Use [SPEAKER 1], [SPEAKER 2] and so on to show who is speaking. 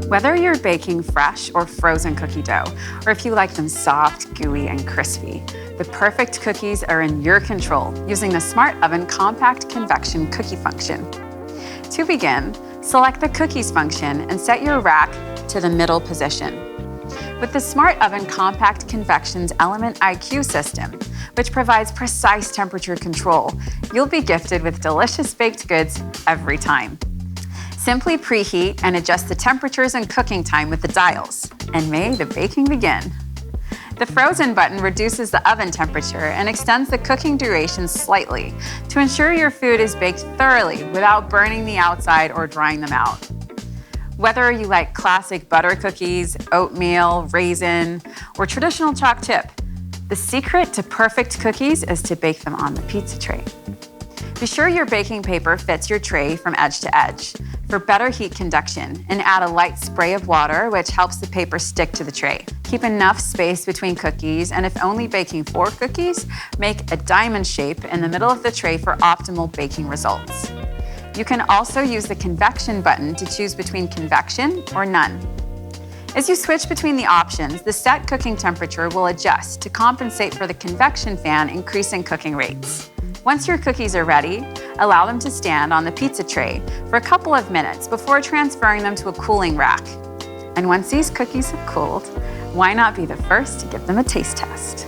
[SPEAKER 1] Whether you're baking fresh or frozen cookie dough, or if you like them soft, gooey, and crispy, the perfect cookies are in your control using the Smart Oven Compact Convection cookie function. To begin, select the Cookies function and set your rack to the middle position. With the Smart Oven Compact Convection's Element IQ system, which provides precise temperature control, you'll be gifted with delicious baked goods every time. Simply preheat and adjust the temperatures and cooking time with the dials, and may the baking begin. The Frozen button reduces the oven temperature and extends the cooking duration slightly to ensure your food is baked thoroughly without burning the outside or drying them out. Whether you like classic butter cookies, oatmeal, raisin, or traditional chalk chip, the secret to perfect cookies is to bake them on the pizza tray. Be sure your baking paper fits your tray from edge to edge for better heat conduction, and add a light spray of water which helps the paper stick to the tray. Keep enough space between cookies, and if only baking 4 cookies, make a diamond shape in the middle of the tray for optimal baking results. You can also use the convection button to choose between convection or none. As you switch between the options, the set cooking temperature will adjust to compensate for the convection fan increasing cooking rates. Once your cookies are ready, allow them to stand on the pizza tray for a couple of minutes before transferring them to a cooling rack. And once these cookies have cooled, why not be the first to give them a taste test?